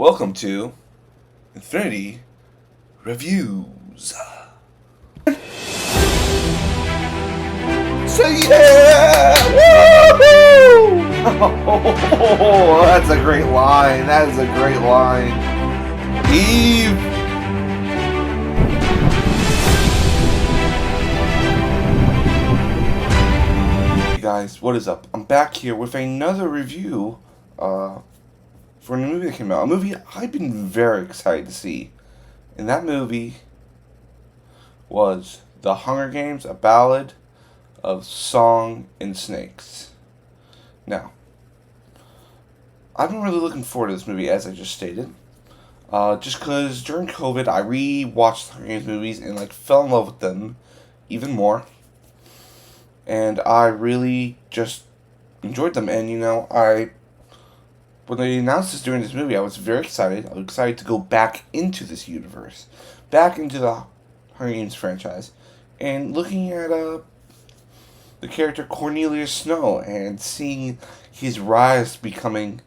Welcome to Infinity Reviews. So yeah! Woohoo! Oh, that's a great line. That is a great line. Eve! Hey guys, what is up? I'm back here with another review for a new movie that came out. A movie I've been very excited to see. And that movie was The Hunger Games, A Ballad of Songbirds Snakes. Now, I've been really looking forward to this movie, as I just stated. Just because during COVID, I re-watched the Hunger Games movies and fell in love with them even more. And I really just enjoyed them. And when they announced this during this movie, I was very excited. I was excited to go back into this universe, back into the Hunger Games franchise, and looking at the character Cornelius Snow and seeing his rise to becoming,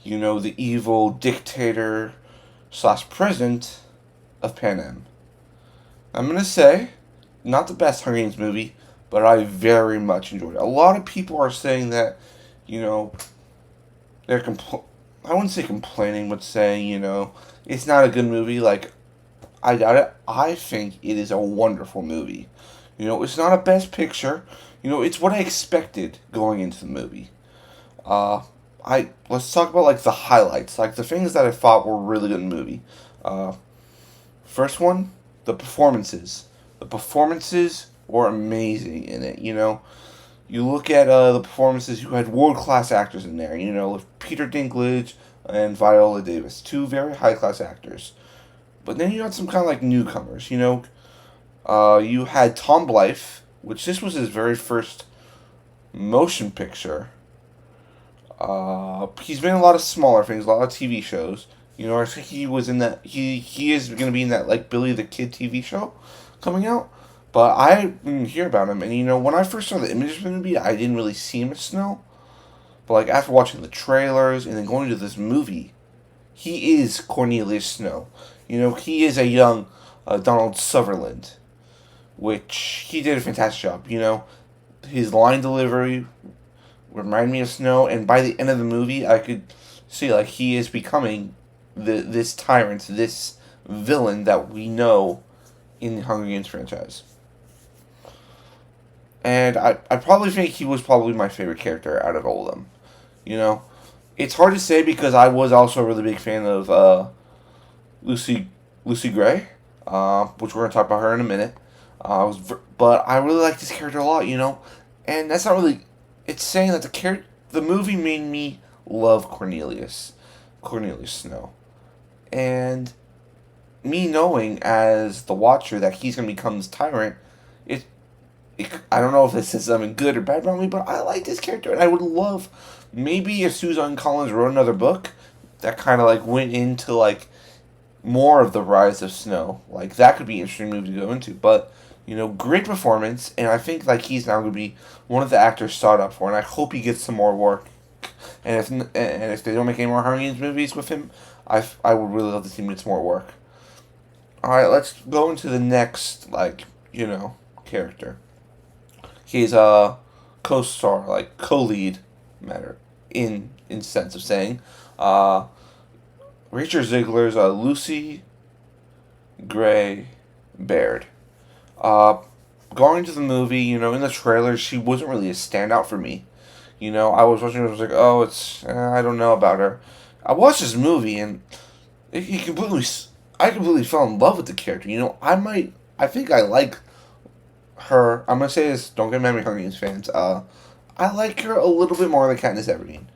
the evil dictator / president of Panem. I'm gonna say, not the best Hunger Games movie, but I very much enjoyed it. A lot of people are saying that, they're I wouldn't say complaining, but saying, it's not a good movie. I doubt it. I think it is a wonderful movie. It's not a best picture. It's what I expected going into the movie. Let's talk about the highlights, the things that I thought were really good in the movie. First one, the performances. The performances were amazing in it. You look at the performances. You had world-class actors in there. With Peter Dinklage and Viola Davis, two very high-class actors. But then you had some kind of newcomers. You had Tom Blythe, which this was his very first motion picture. He's been in a lot of smaller things, a lot of TV shows. I think he was in that. He is going to be in that Billy the Kid TV show coming out. But I didn't hear about him, and when I first saw the images of the movie, I didn't really see him as Snow. But after watching the trailers and then going to this movie, he is Cornelius Snow. He is a young Donald Sutherland, which he did a fantastic job. His line delivery reminded me of Snow, and by the end of the movie, I could see he is becoming this tyrant, this villain that we know in the Hunger Games franchise. And I probably think he was probably my favorite character out of all of them. It's hard to say because I was also a really big fan of Lucy Gray, which we're going to talk about her in a minute. But I really like this character a lot, and that's not really. It's saying that the movie made me love Cornelius Snow, and me knowing as the watcher that he's going to become this tyrant. I don't know if this is something good or bad about me, but I like this character, and I would love maybe if Susan Collins wrote another book that kind of went into more of the rise of Snow. That could be an interesting movie to go into. But great performance, and I think he's now going to be one of the actors sought up for, and I hope he gets some more work. And if they don't make any more Hunger Games movies with him, I would really love to see him get some more work. All right, let's go into the next character. He's a co-star, co-lead matter in sense of saying. Richard Ziegler's Lucy Gray Baird. Going into the movie, in the trailers, she wasn't really a standout for me. I was watching it, I was I don't know about her. I watched this movie, and I completely fell in love with the character. I think I like her. I'm gonna say this. Don't get mad at me, Hunger Games fans. I like her a little bit more than Katniss Everdeen.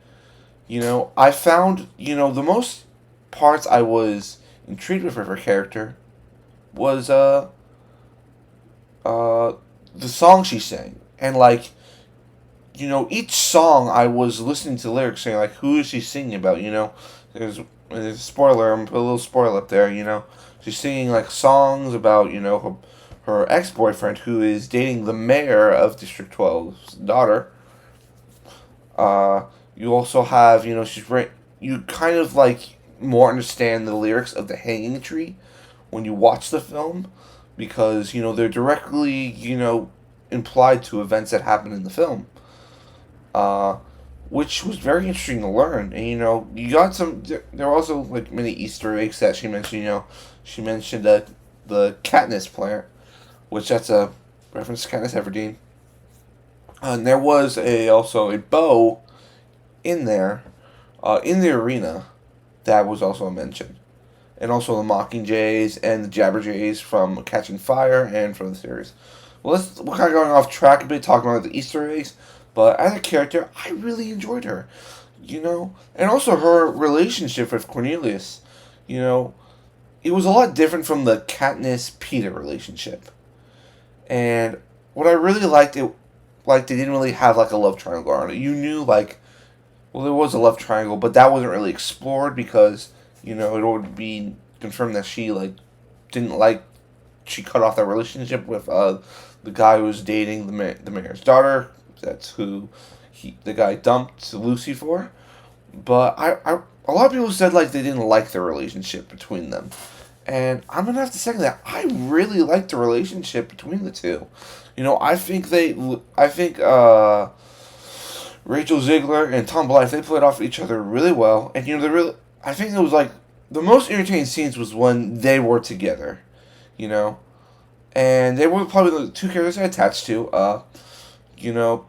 I found the most parts I was intrigued with her character was the song she sang, and each song I was listening to the lyrics saying who is she singing about. There's a spoiler. I'm gonna put a little spoiler up there. She's singing songs about her ex-boyfriend who is dating the mayor of District 12's daughter. You also have, you kind of more understand the lyrics of the Hanging Tree when you watch the film, because they're directly implied to events that happen in the film, uh, which was very interesting to learn. And you got some. There were also like many Easter eggs that she mentioned. She mentioned the Katniss plant, which that's a reference to Katniss Everdeen. And there was also a bow in there, in the arena, that was also mentioned, and also the Mockingjays and the Jabberjays from Catching Fire and from the series. Well, we're kind of going off track a bit, talking about the Easter eggs, but as a character, I really enjoyed her, and also her relationship with Cornelius. You know, it was a lot different from the Katniss Peter relationship, and what I really liked it, like they didn't really have like a love triangle on it. You knew like, well, there was a love triangle, but that wasn't really explored because it would be confirmed that she like didn't like, she cut off that relationship with the guy who was dating the mayor's daughter. That's who the guy dumped Lucy for. But I a lot of people said like they didn't like the relationship between them, and I'm gonna have to second that. I really liked the relationship between the two. I think Rachel Ziegler and Tom Blythe, they played off each other really well, and I think it was like the most entertaining scenes was when they were together, you know, and they were probably the two characters I attached to. You know,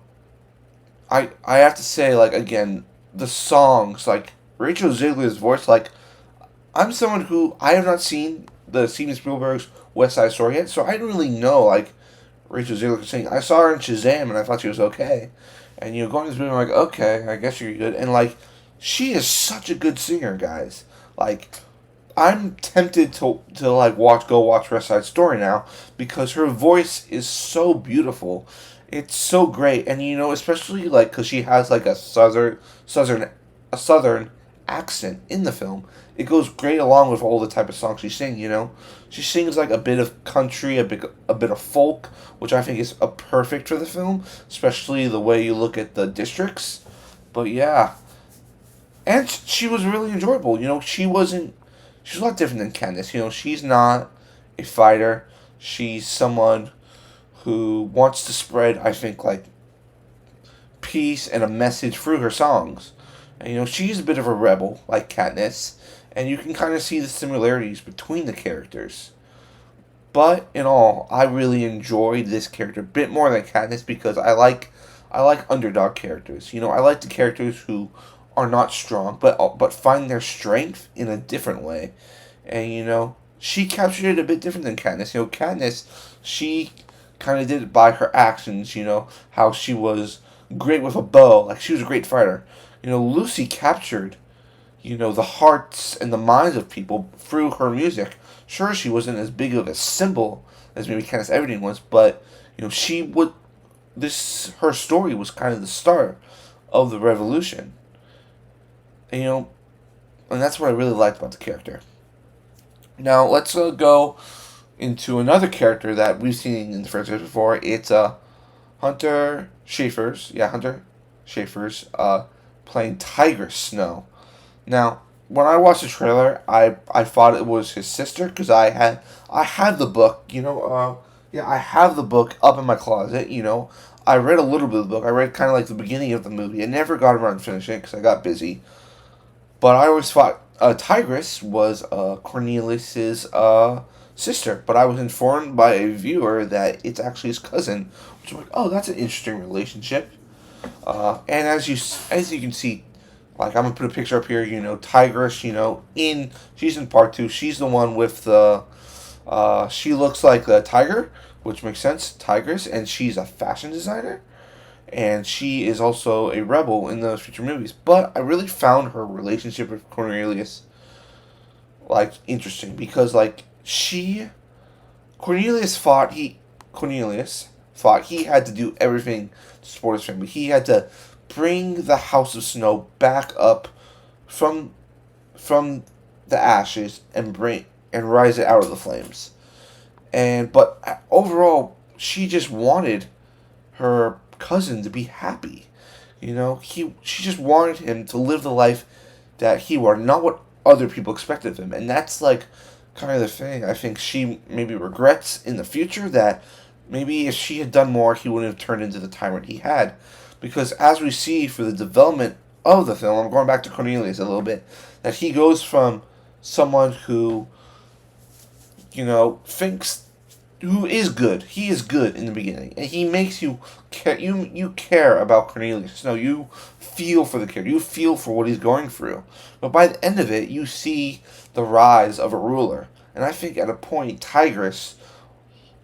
I have to say, like, again, the songs, like Rachel Ziegler's voice, like, I'm someone who I have not seen the Steven Spielberg's West Side Story yet, so I don't really know like Rachel Ziegler could sing. I saw her in Shazam and I thought she was okay, and going to this movie, I'm like, okay, I guess you're good, and like, she is such a good singer, guys. Like, I'm tempted to like go watch West Side Story now because her voice is so beautiful. It's so great, and especially like because she has like a southern accent in the film. It goes great along with all the type of songs she sings. She sings like a bit of country, a bit of folk, which I think is a perfect for the film, especially the way you look at the districts. But yeah, and she was really enjoyable. She's a lot different than Candace. She's not a fighter. She's someone who wants to spread, I think, like, peace and a message through her songs. And, she's a bit of a rebel, like Katniss, and you can kind of see the similarities between the characters. But in all, I really enjoyed this character a bit more than Katniss because I like underdog characters. I like the characters who are not strong, but find their strength in a different way. And she captured it a bit different than Katniss. Katniss, she kind of did it by her actions. How she was great with a bow, like she was a great fighter. Lucy captured the hearts and the minds of people through her music. Sure, she wasn't as big of a symbol as maybe Katniss Everdeen was, but she would. Her story was kind of the start of the revolution. And, and that's what I really liked about the character. Now let's go into another character that we've seen in the franchise before. It's Hunter Schafer's. Yeah, Hunter Schafer's playing Tigress Snow. Now, when I watched the trailer, I thought it was his sister because I had the book. Yeah, I have the book up in my closet. I read a little bit of the book. I read kind of like the beginning of the movie. I never got around to finishing it because I got busy. But I always thought Tigress was Cornelius's sister. But I was informed by a viewer that it's actually his cousin. Which I'm like, oh, that's an interesting relationship. And as you can see, like I'm gonna put a picture up here. Tigress. She's in part 2. She's the one with the. She looks like a tiger, which makes sense. Tigress, and she's a fashion designer. And she is also a rebel in those future movies. But I really found her relationship with Cornelius, like, interesting. Because, like, Cornelius thought he had to do everything to support his family. He had to bring the House of Snow back up from the ashes and rise it out of the flames. But overall, she just wanted her cousin to be happy. She just wanted him to live the life that he wanted, not what other people expect of him. And that's like kind of the thing. I think she maybe regrets in the future that maybe if she had done more, he wouldn't have turned into the tyrant he had. Because as we see for the development of the film, I'm going back to Cornelius a little bit, that he goes from someone who, thinks, who is good. He is good in the beginning, and he makes you care. You care about Cornelius. No, you feel for the character. You feel for what he's going through. But by the end of it, you see the rise of a ruler. And I think at a point, Tigress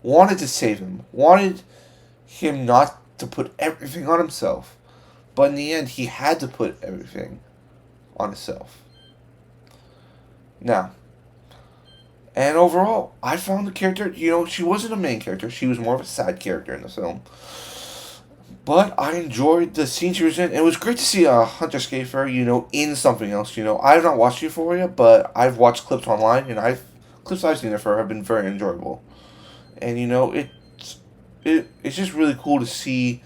wanted to save him, wanted him not to put everything on himself. But in the end, he had to put everything on himself. Now, and overall, I found the character, she wasn't a main character. She was more of a side character in the film. But I enjoyed the scene she was in. It was great to see Hunter Schafer, in something else. I have not watched Euphoria, but I've watched clips online, and clips I've seen of her have been very enjoyable. And, it's just really cool to see,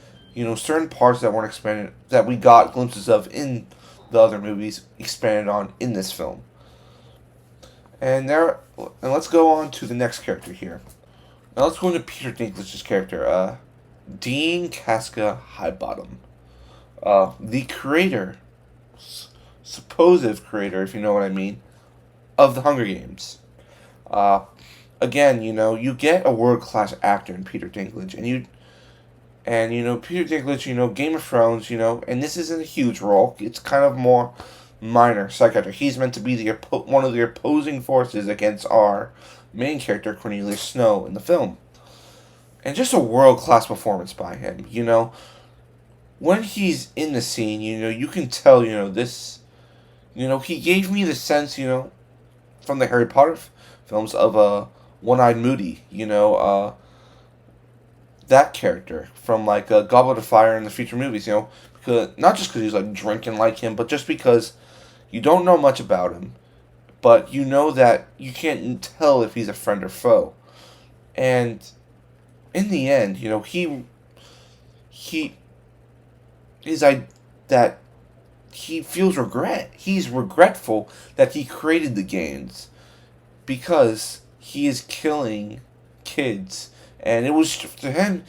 certain parts that weren't expanded, that we got glimpses of in the other movies, expanded on in this film. And let's go on to the next character here. Now let's go into Peter Dinklage's character, Dean Casca Highbottom. The creator, supposed creator, if you know what I mean, of the Hunger Games. Again, you get a world-class actor in Peter Dinklage, and Peter Dinklage, Game of Thrones, and this isn't a huge role. It's kind of more minor side character. He's meant to be one of the opposing forces against our main character, Cornelius Snow, in the film. And just a world-class performance by him, When he's in the scene, you can tell, this, he gave me the sense, from the Harry Potter films of One-Eyed Moody, that character from, like, Goblet of Fire in the future movies, because, not just because he's, like, drinking like him, but just because you don't know much about him, but you know that you can't tell if he's a friend or foe. And in the end, he is that he feels regret. He's regretful that he created the games because he is killing kids. And it was to him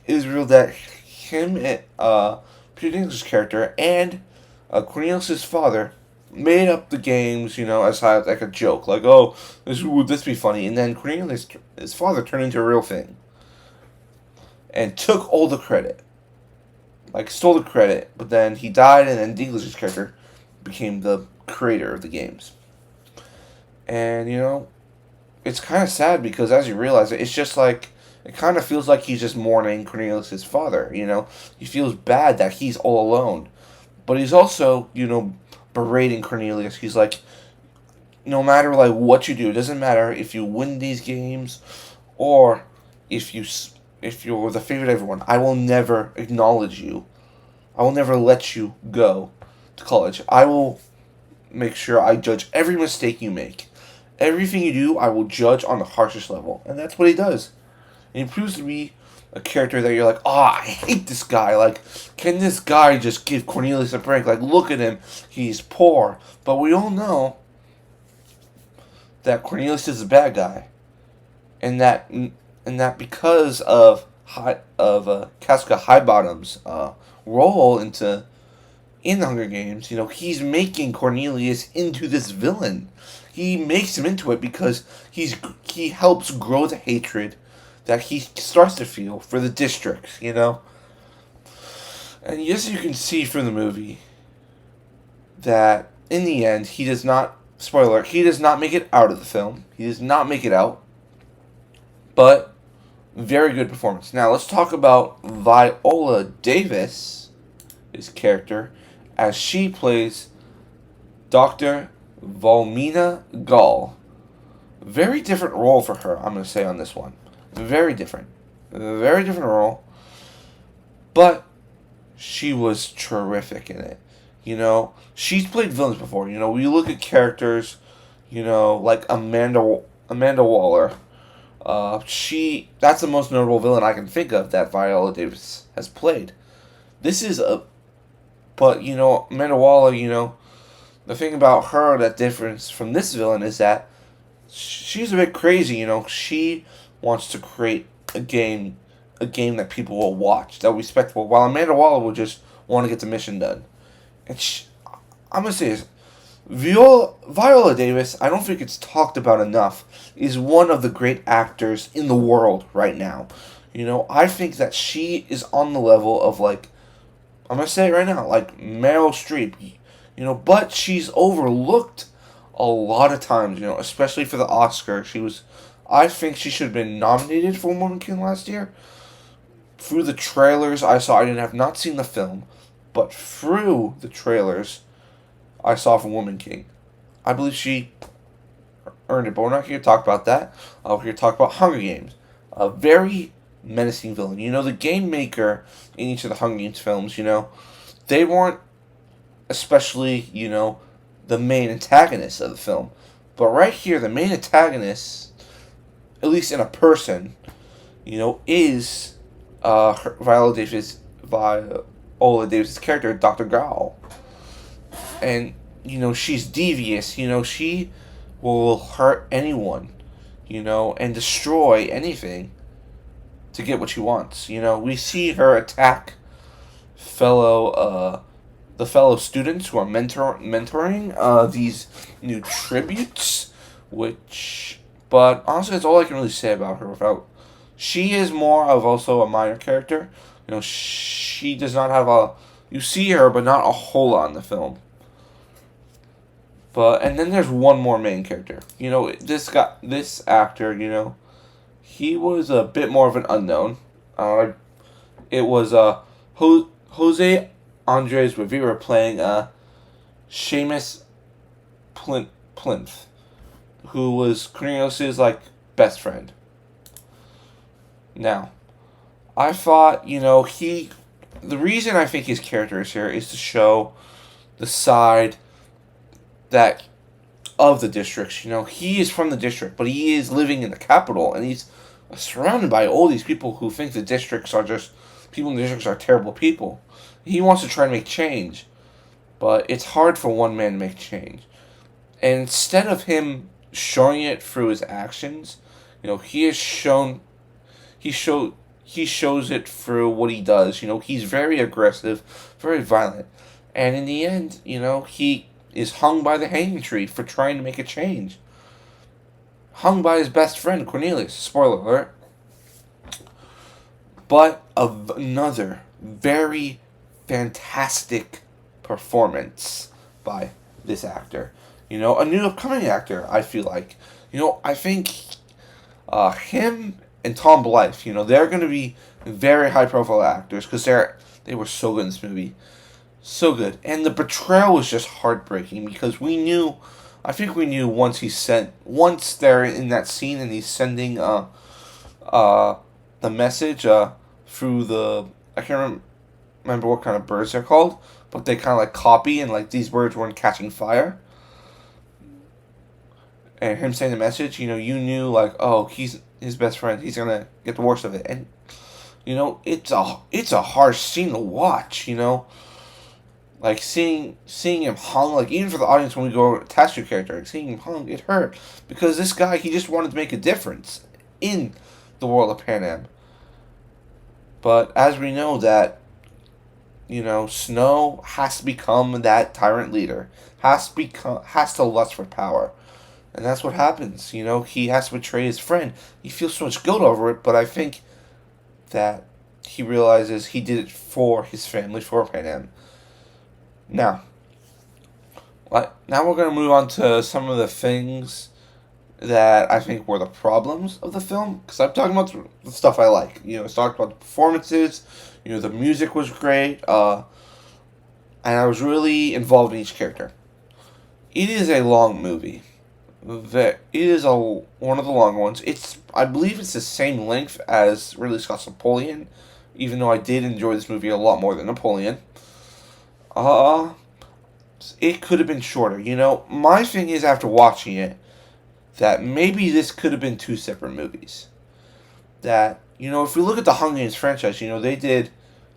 is real that him and Peter Dinklage's character and Cornelius' father made up the games, as like a joke, like, oh, would this be funny? And then Cornelius, his father, turned into a real thing and took all the credit, like stole the credit. But then he died, and then Dinklage's character became the creator of the games. And it's kind of sad because as you realize it, it's just like it kind of feels like he's just mourning Cornelius' father. He feels bad that he's all alone. But he's also, berating Cornelius. He's like, no matter, like, what you do, it doesn't matter if you win these games or if you're the favorite of everyone, I will never acknowledge you. I will never let you go to college. I will make sure I judge every mistake you make. Everything you do, I will judge on the harshest level. And that's what he does. And he proves to be a character that you're like, I hate this guy. Like, can this guy just give Cornelius a break? Like, look at him. He's poor. But we all know that Cornelius is a bad guy. And that because of Casca Highbottom's role in the Hunger Games, he's making Cornelius into this villain. He makes him into it because he helps grow the hatred that he starts to feel for the district, And yes, you can see from the movie that in the end, he does not, spoiler, he does not make it out of the film. He does not make it out. But, very good performance. Now, let's talk about Viola Davis, his character, as she plays Dr. Volmina Gall. Very different role for her, I'm going to say, on this one. Very different. Very different role. But she was terrific in it. She's played villains before. We look at characters, like Amanda Waller. That's the most notable villain I can think of that Viola Davis has played. But Amanda Waller, the thing about her that difference from this villain is that she's a bit crazy. She wants to create a game that people will watch, that will be respectful. While Amanda Waller will just want to get the mission done. And I'm gonna say this: Viola Davis, I don't think it's talked about enough, is one of the great actors in the world right now. I think that she is on the level of, like, I'm gonna say it right now, like Meryl Streep. But she's overlooked a lot of times. Especially for the Oscar. I think she should have been nominated for Woman King last year. Through the trailers I saw, I have not seen the film, but through the trailers I saw for Woman King, I believe she earned it. But we're not here to talk about that. We're here to talk about Hunger Games. A very menacing villain. The game maker in each of the Hunger Games films, they weren't especially, the main antagonist of the film. But right here, the main antagonist, at least in a person, is Viola Davis' character, Dr. Gao. And, she's devious. She will hurt anyone, and destroy anything to get what she wants. We see her attack the fellow students who are mentoring these new tributes, but honestly, that's all I can really say about her. She is more of also a minor character. She does not have you see her, but not a whole lot in the film. And then there's one more main character. This actor, he was a bit more of an unknown. It was Jose Andres Rivera playing Seamus Plinth, who was Cornelius' best friend. Now, I thought, the reason I think his character is here is to show the side that of the districts. He is from the district, but he is living in the capital, and he's surrounded by all these people who think the districts are just people in the districts are terrible people. He wants to try to make change, but it's hard for one man to make change. And instead of him showing it through his actions, he shows it through what he does. He's very aggressive, very violent, and in the end, he is hung by the hanging tree for trying to make a change. Hung by his best friend Cornelius. Spoiler alert. But another very fantastic performance by this actor. A new upcoming actor, I feel like. I think him and Tom Blythe, they're going to be very high-profile actors because they were so good in this movie. So good. And the betrayal was just heartbreaking because I think we knew once they're in that scene and he's sending the message through I can't remember what kind of birds they're called, but they kind of copy, and these birds weren't catching fire. And him saying the message, you knew oh, he's his best friend, he's gonna get the worst of it. And it's a harsh scene to watch. Seeing him hung, even for the audience when we go attach to your character, seeing him hung, it hurt because this guy, he just wanted to make a difference in the world of Pan Am. But as we know that, Snow has to become that tyrant leader, has to lust for power. And that's what happens. He has to betray his friend. He feels so much guilt over it, but I think that he realizes he did it for his family, for Pan Am. Now we're going to move on to some of the things that I think were the problems of the film. Because I'm talking about the stuff I like. It's talking about the performances. The music was great. And I was really involved in each character. It is a long movie. It is one of the long ones. I believe it's the same length as Ridley Scott's Napoleon, even though I did enjoy this movie a lot more than Napoleon. It could have been shorter. My thing is, after watching it, that maybe this could have been two separate movies. That, if we look at the Hunger Games franchise, they did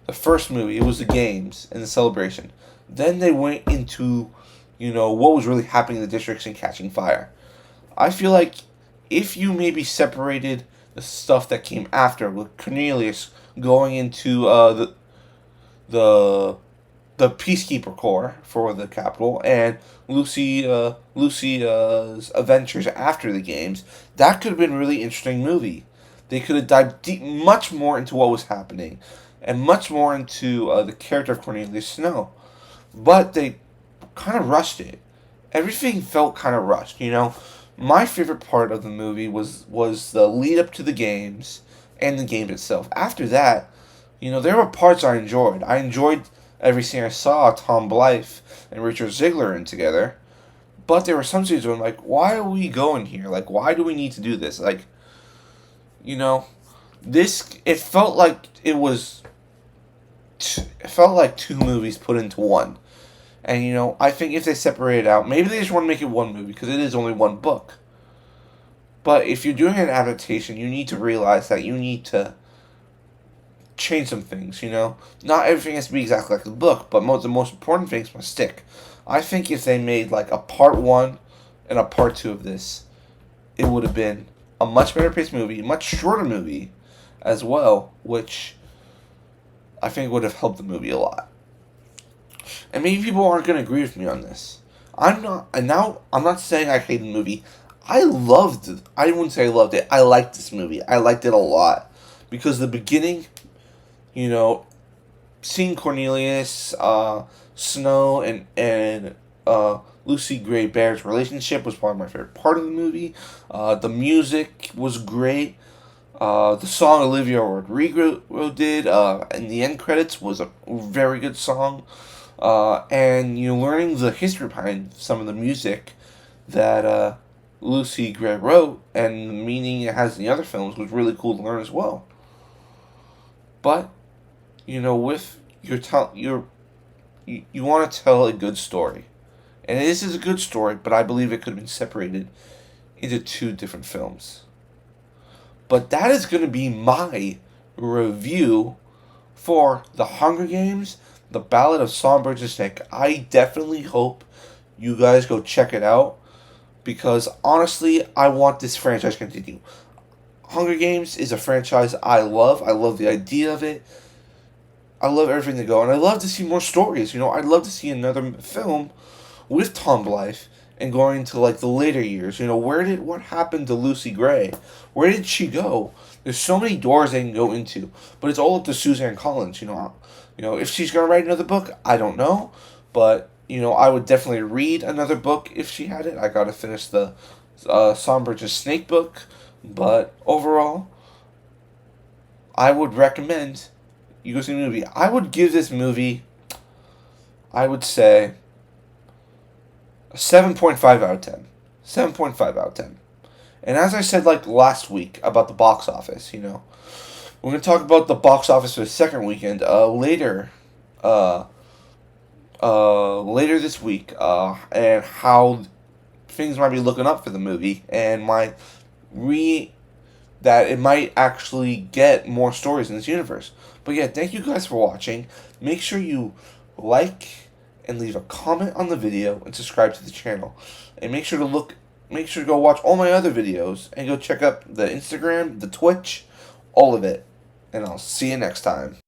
the first movie, it was the games and the celebration. Then they went into, what was really happening in the districts and catching fire. I feel like if you maybe separated the stuff that came after, with Cornelius going into the the Peacekeeper Corps for the capital, and Lucy's adventures after the games, that could have been a really interesting movie. They could have dived much more into what was happening, and much more into the character of Cornelius Snow. But they kind of rushed it. Everything felt kind of rushed. My favorite part of the movie was the lead up to the games and the game itself. After that, there were parts I enjoyed. I enjoyed every scene I saw Tom Blythe and Richard Ziegler in together. But there were some scenes where I'm like, why are we going here? Like, why do we need to do this? Like, it felt like it felt like two movies put into one. And, I think if they separate it out, maybe they just want to make it one movie because it is only one book. But if you're doing an adaptation, you need to realize that you need to change some things, Not everything has to be exactly like the book, but the most important things must stick. I think if they made like a part one and a part two of this, it would have been a much better paced movie, a much shorter movie as well, which I think would have helped the movie a lot. And maybe people aren't going to agree with me on this. I'm not saying I hate the movie. I wouldn't say I loved it. I liked this movie. I liked it a lot. Because the beginning, seeing Cornelius, Snow, and Lucy Gray Bear's relationship was probably my favorite part of the movie. The music was great. The song Olivia Rodrigo did in the end credits was a very good song. And learning the history behind some of the music that Lucy Gray wrote and the meaning it has in the other films was really cool to learn as well. But with you want to tell a good story, and this is a good story, but I believe it could have been separated into two different films. But that is going to be my review for The Hunger Games, The Ballad of Songbirds Snakes. I definitely hope you guys go check it out, because honestly, I want this franchise to continue. Hunger Games is a franchise I love. I love the idea of it. I love everything to go, and I love to see more stories. I'd love to see another film with Tom Blythe and going into like the later years. What happened to Lucy Gray? Where did she go? There's so many doors they can go into, but it's all up to Suzanne Collins. If she's gonna write another book, I don't know, but I would definitely read another book if she had it. I gotta finish the Songbirds Snake book, but overall, I would recommend you go see the movie. I would give this movie, I would say, a 7.5 out of 10. 7.5 out of 10. And as I said like last week about the box office, we're going to talk about the box office for the second weekend later this week, and how things might be looking up for the movie, and that it might actually get more stories in this universe. But yeah, thank you guys for watching. Make sure you like and leave a comment on the video and subscribe to the channel. And make sure to go watch all my other videos and go check out the Instagram, the Twitch, all of it. And I'll see you next time.